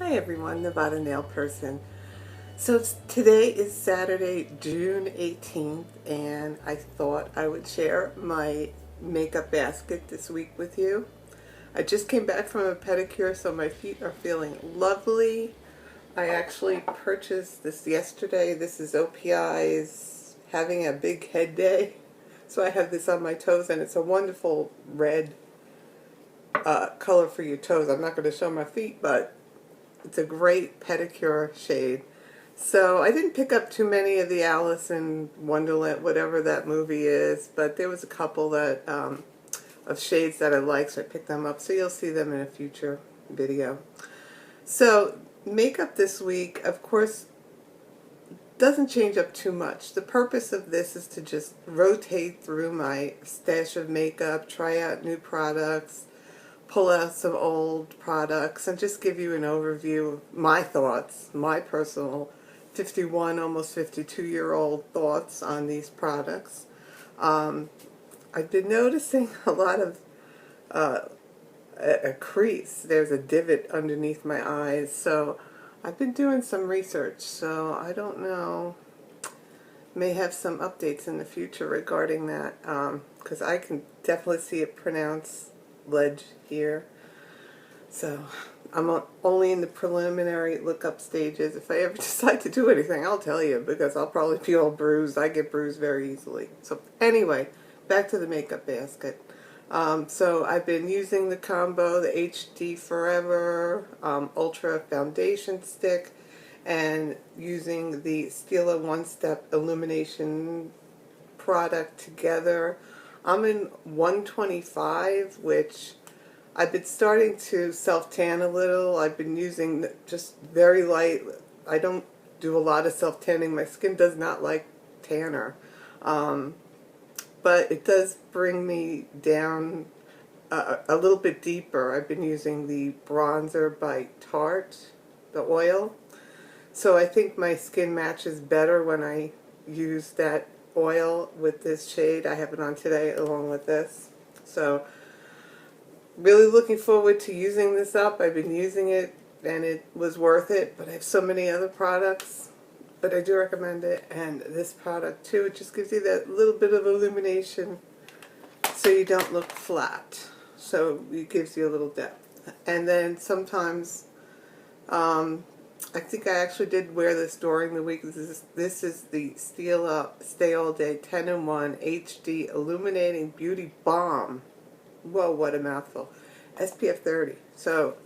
Hi everyone, Nevada Nail Person. So today is Saturday, June 18th, and I thought I would share my makeup basket this week with you. I just came back from a pedicure, so my feet are feeling lovely. I actually purchased this yesterday. This is OPI's having a big head day. So I have this on my toes, and it's a wonderful red color for your toes. I'm not going to show my feet, but it's a great pedicure shade. So I didn't pick up too many of the Alice in Wonderland, whatever that movie is, but there was a couple that of shades that I liked, so I picked them up. So you'll see them in a future video. So makeup this week, of course, doesn't change up too much. The purpose of this is to just rotate through my stash of makeup, try out new products, pull out some old products, and just give you an overview of my thoughts, my personal 51, almost 52-year-old thoughts on these products. I've been noticing a lot of a crease. There's a divot underneath my eyes, so I've been doing some research, so I don't know. May have some updates in the future regarding that, because I can definitely see it pronounced ledge here. So I'm only in the preliminary look-up stages. If I ever decide to do anything, I'll tell you, because I'll probably be all bruised. I get bruised very easily. So anyway, back to the makeup basket. So I've been using the combo, the HD Forever Ultra Foundation Stick, and using the Stila One Step Illumination product together. I'm in 125, which I've been starting to self-tan a little. I've been using just very light. I don't do a lot of self-tanning. My skin does not like tanner. But it does bring me down a little bit deeper. I've been using the bronzer by Tarte, the oil. So I think my skin matches better when I use that oil with this shade. I have it on today along with this. So really looking forward to using this up. I've been using it and it was worth it, but I have so many other products, but I do recommend it. And this product too, it just gives you that little bit of illumination so you don't look flat. So it gives you a little depth. And then sometimes I think I actually did wear this during the week. This is the Stila Stay All Day 10-in-1 HD Illuminating Beauty Balm. Whoa, what a mouthful. SPF 30. So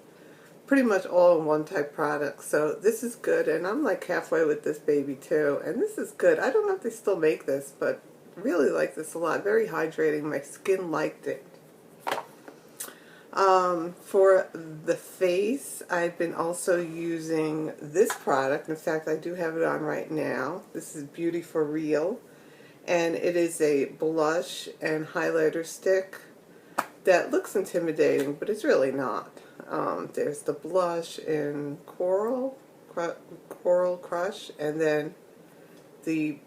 pretty much all in one type product. So this is good, and I'm like halfway with this baby too. And this is good. I don't know if they still make this, but really like this a lot. Very hydrating. My skin liked it. For the face, I've been also using this product. In fact, I do have it on right now. This is Beauty for Real, and it is a blush and highlighter stick that looks intimidating, but it's really not. There's the blush in Coral Crush, and then the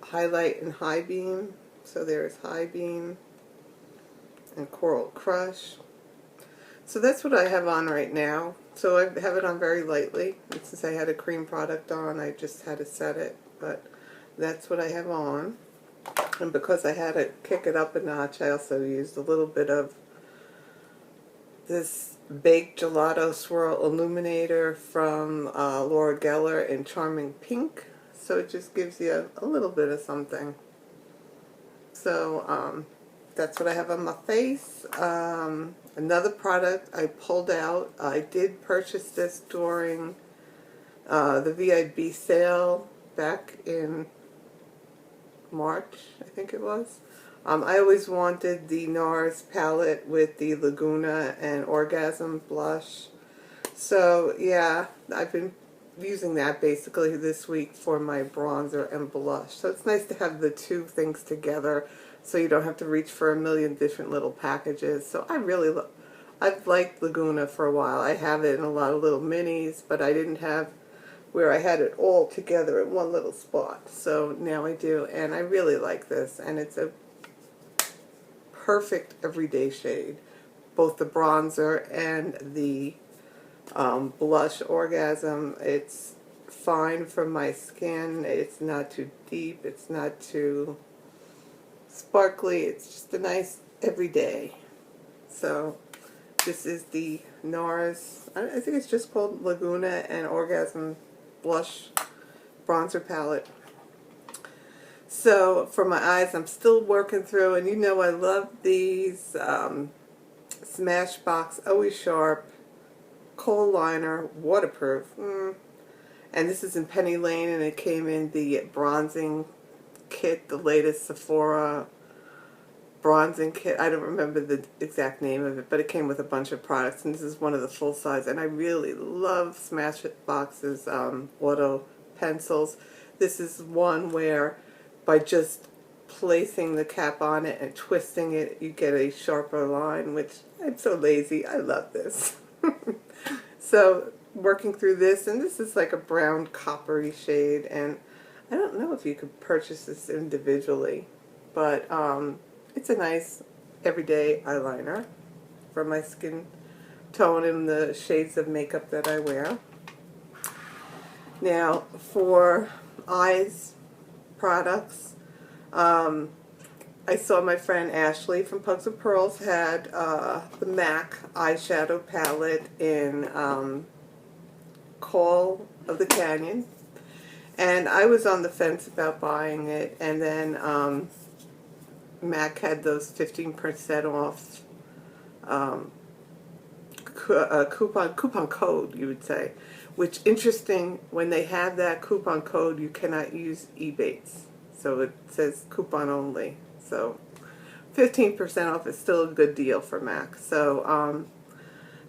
highlight in High Beam. So there's High Beam and Coral Crush. So that's what I have on right now. So I have it on very lightly. And since I had a cream product on, I just had to set it. But that's what I have on. And because I had to kick it up a notch, I also used a little bit of this Baked Gelato Swirl Illuminator from Laura Geller in Charming Pink. So it just gives you a little bit of something. So that's what I have on my face. Another product I pulled out. I did purchase this during the VIB sale back in March, I think it was. I always wanted the NARS palette with the Laguna and Orgasm blush. So yeah, I've been using that basically this week for my bronzer and blush. So it's nice to have the two things together so you don't have to reach for a million different little packages. So I've liked Laguna for a while. I have it in a lot of little minis, but I didn't have where I had it all together in one little spot. So now I do, and I really like this, and it's a perfect everyday shade. Both the bronzer and the Blush Orgasm. It's fine for my skin. It's not too deep. It's not too sparkly. It's just a nice everyday. So this is the NARS, I think it's just called Laguna and Orgasm Blush Bronzer Palette. So for my eyes, I'm still working through, and you know I love these Smashbox Always Sharp Kohl Liner Waterproof. And this is in Penny Lane, and it came in the bronzing kit, the latest Sephora bronzing kit. I don't remember the exact name of it, but it came with a bunch of products, and this is one of the full size, and I really love Smashbox's auto pencils. This is one where by just placing the cap on it and twisting it, you get a sharper line, which I'm so lazy. I love this. So working through this, and this is like a brown coppery shade, and I don't know if you could purchase this individually, but it's a nice everyday eyeliner for my skin tone and the shades of makeup that I wear. Now for eyes products, I saw my friend Ashley from Pugs of Pearls had the MAC eyeshadow palette in Call of the Canyon, and I was on the fence about buying it, and then MAC had those 15% off coupon code, you would say, which interesting, when they have that coupon code you cannot use Ebates, so it says coupon only. So 15% off is still a good deal for MAC. So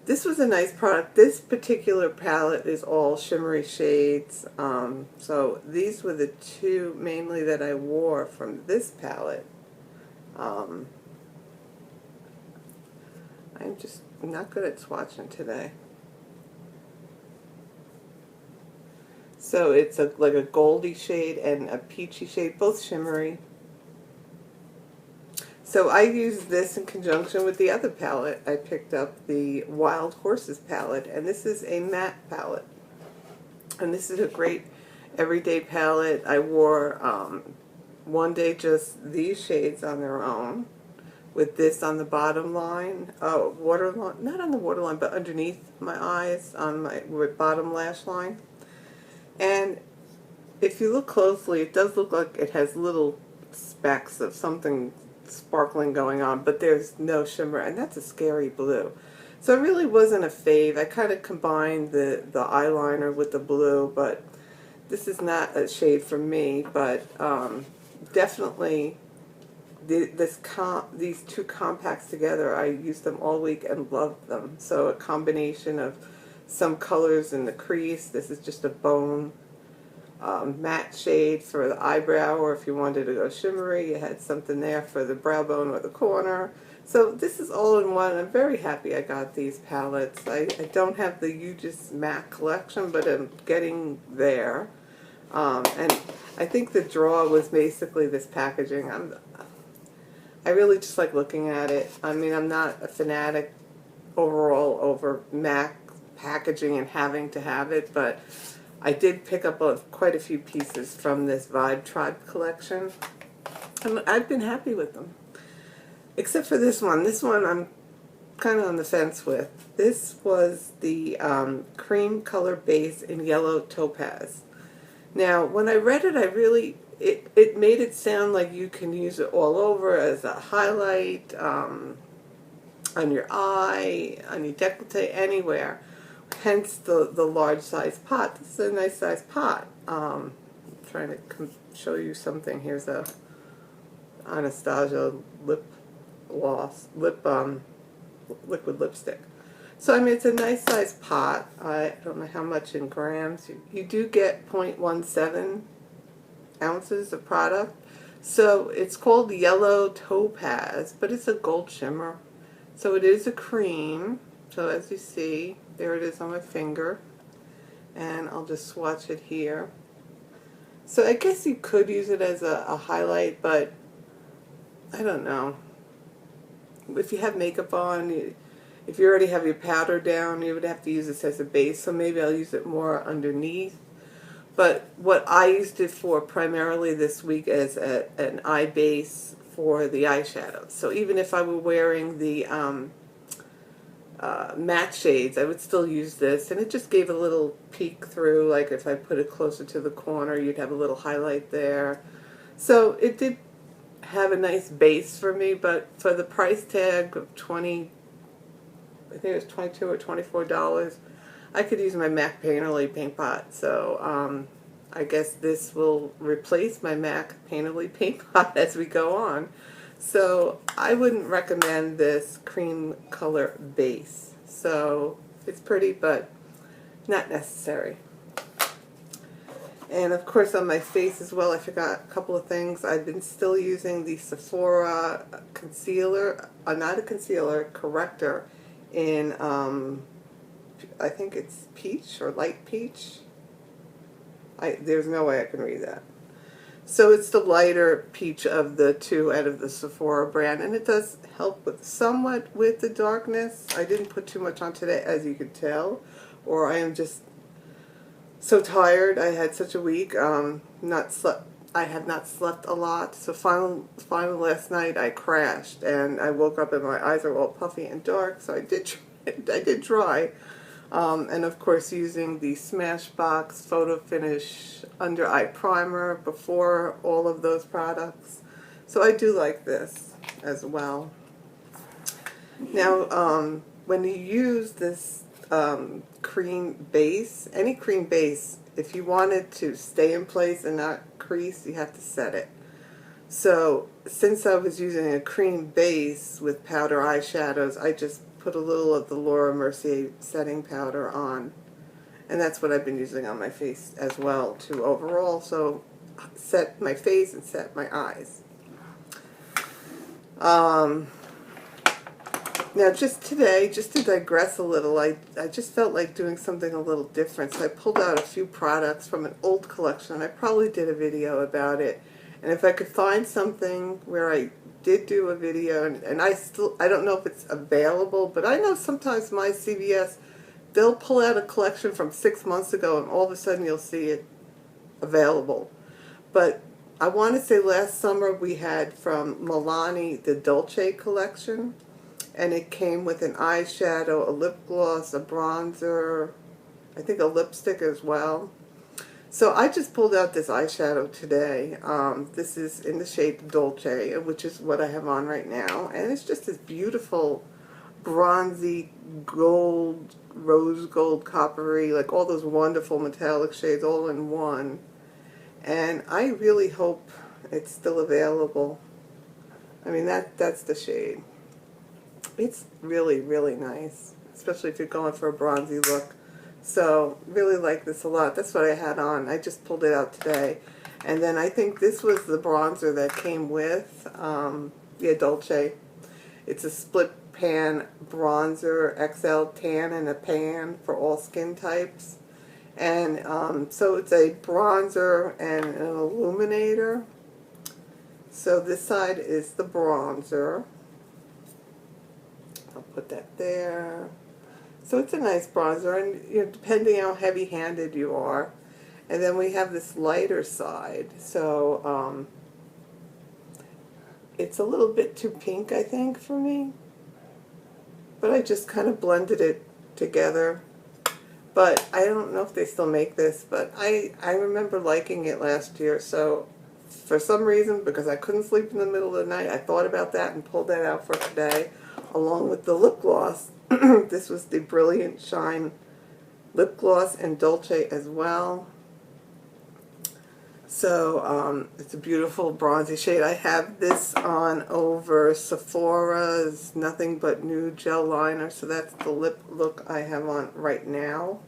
this was a nice product. This particular palette is all shimmery shades. So these were the two mainly that I wore from this palette. I'm just not good at swatching today. So it's like a goldy shade and a peachy shade, both shimmery. So I used this in conjunction with the other palette. I picked up the Wild Horses palette, and this is a matte palette. And this is a great everyday palette. I wore one day just these shades on their own, with this on the bottom line, waterline, not on the waterline, but underneath my eyes, on my bottom lash line. And if you look closely, it does look like it has little specks of something sparkling going on, but there's no shimmer, and that's a scary blue. So it really wasn't a fave. I kind of combined the eyeliner with the blue, but this is not a shade for me. But definitely these two compacts together, I used them all week and loved them. So a combination of some colors in the crease. This is just a bone matte shade for the eyebrow, or if you wanted to go shimmery, you had something there for the brow bone or the corner. So this is all in one. I'm very happy I got these palettes. I don't have the Hughes MAC collection, but I'm getting there. And I think the draw was basically this packaging. I really just like looking at it. I mean, I'm not a fanatic overall over MAC packaging and having to have it, but I did pick up quite a few pieces from this Vibe Tribe collection, and I've been happy with them. Except for this one. This one I'm kind of on the fence with. This was the cream color base in yellow topaz. Now, when I read it, it made it sound like you can use it all over as a highlight, on your eye, on your décolleté, anywhere. Hence the large size pot. This is a nice size pot. I'm trying to show you something. Here's a Anastasia lip gloss, liquid lipstick. So I mean, it's a nice size pot. I don't know how much in grams. You do get 0.17 ounces of product. So it's called Yellow Topaz, but it's a gold shimmer. So it is a cream. So as you see, there it is on my finger, and I'll just swatch it here. So I guess you could use it as a highlight, but I don't know. If you have makeup on, if you already have your powder down, you would have to use this as a base, so maybe I'll use it more underneath. But what I used it for primarily this week as an eye base for the eyeshadow. So even if I were wearing the matte shades, I would still use this, and it just gave a little peek through, like if I put it closer to the corner, you'd have a little highlight there. So it did have a nice base for me, but for the price tag of I think it was $22 or $24, I could use my MAC Painterly paint pot. So I guess this will replace my MAC Painterly paint pot as we go on. So I wouldn't recommend this cream color base. So it's pretty, but not necessary. And of course on my face as well, I forgot a couple of things. I've been still using the Sephora concealer, not a concealer, corrector in, I think it's peach or light peach. There's no way I can read that. So it's the lighter peach of the two out of the Sephora brand, and it does help with somewhat with the darkness. I didn't put too much on today, as you could tell, or I am just so tired. I had such a week. I have not slept a lot. So finally last night I crashed, and I woke up and my eyes are all puffy and dark. So I did try. And of course using the Smashbox Photo Finish Under Eye Primer before all of those products. So I do like this as well. Now, when you use this cream base, any cream base, if you want it to stay in place and not crease, you have to set it. So since I was using a cream base with powder eyeshadows, I just put a little of the Laura Mercier setting powder on, and that's what I've been using on my face as well to overall so set my face and set my eyes. Now just today, just to digress a little, I just felt like doing something a little different, so I pulled out a few products from an old collection. I probably did a video about it, and if I could find something where I did do a video, and I don't know if it's available, but I know sometimes my CVS, they'll pull out a collection from 6 months ago and all of a sudden you'll see it available. But I want to say last summer we had from Milani the Dolce collection, and it came with an eyeshadow, a lip gloss, a bronzer, I think a lipstick as well. So I just pulled out this eyeshadow today. This is in the shade Dolce, which is what I have on right now. And it's just this beautiful bronzy gold, rose gold, coppery, like all those wonderful metallic shades all in one. And I really hope it's still available. I mean, that's the shade. It's really, really nice, especially if you're going for a bronzy look. So, really like this a lot. That's what I had on. I just pulled it out today. And then I think this was the bronzer that came with, Dolce. It's a split pan bronzer, XL tan in a pan for all skin types. And so it's a bronzer and an illuminator. So this side is the bronzer. I'll put that there. So it's a nice bronzer, and depending how heavy-handed you are. And then we have this lighter side. So it's a little bit too pink, I think, for me. But I just kind of blended it together. But I don't know if they still make this, but I remember liking it last year. So for some reason, because I couldn't sleep in the middle of the night, I thought about that and pulled that out for today, along with the lip gloss. This was the Brilliant Shine lip gloss in Dolce as well. So it's a beautiful bronzy shade. I have this on over Sephora's Nothing But Nude gel liner. So that's the lip look I have on right now.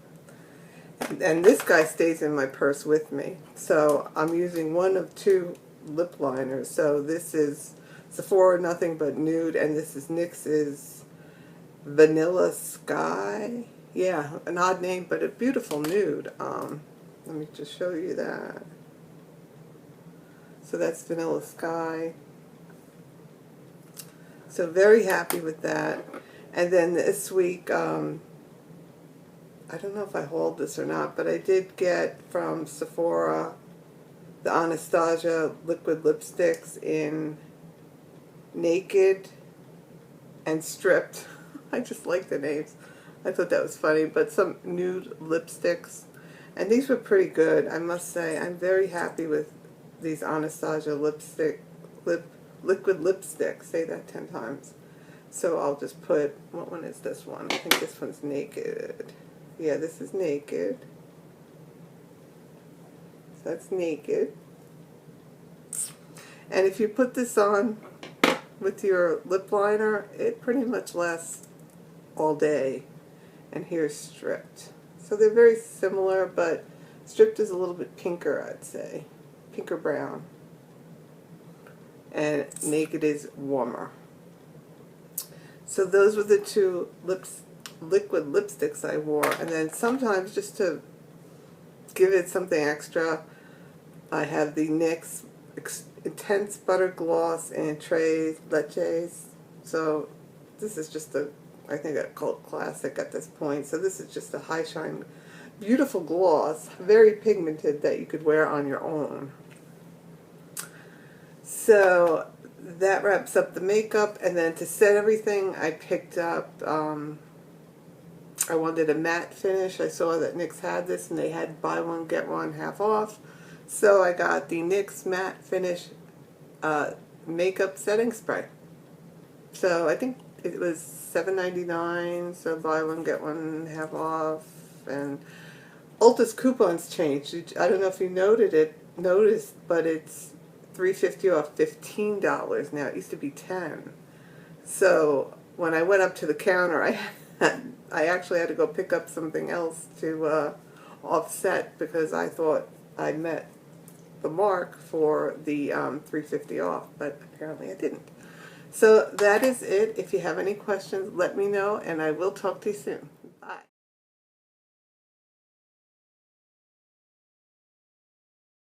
And this guy stays in my purse with me. So I'm using one of two lip liners. So this is Sephora Nothing But Nude, and this is NYX's Vanilla Sky. Yeah, an odd name, but a beautiful nude. Let me just show you that. So that's Vanilla Sky. So very happy with that. And then this week, I don't know if I hauled this or not, but I did get from Sephora the Anastasia liquid lipsticks in Naked and Stripped. I just like the names. I thought that was funny, but some nude lipsticks. And these were pretty good, I must say. I'm very happy with these Anastasia liquid lipsticks. Say that 10 times. So I'll just put, what one is this one? I think this one's Naked. Yeah, this is Naked. So that's Naked. And if you put this on with your lip liner, it pretty much lasts all day. And here's Stripped. So they're very similar, but Stripped is a little bit pinker, I'd say. Pinker brown. And Naked is warmer. So those were the two liquid lipsticks I wore. And then sometimes, just to give it something extra, I have the NYX Intense Butter Gloss in Tres Leches. So this is just I think a cult classic at this point. So this is just a high shine, beautiful gloss, very pigmented, that you could wear on your own. So that wraps up the makeup. And then to set everything, I picked up, I wanted a matte finish. I saw that NYX had this, and they had buy one, get one half off. So I got the NYX Matte Finish Makeup Setting Spray. So I think it was $7.99, so buy one, get one half off. And Ulta's coupons changed. I don't know if you noticed, but it's $3.50 off $15 now. It used to be $10. So when I went up to the counter, I actually had to go pick up something else to offset, because I thought I met the mark for the $3.50 off, but apparently I didn't. So that is it. If you have any questions, let me know, and I will talk to you soon.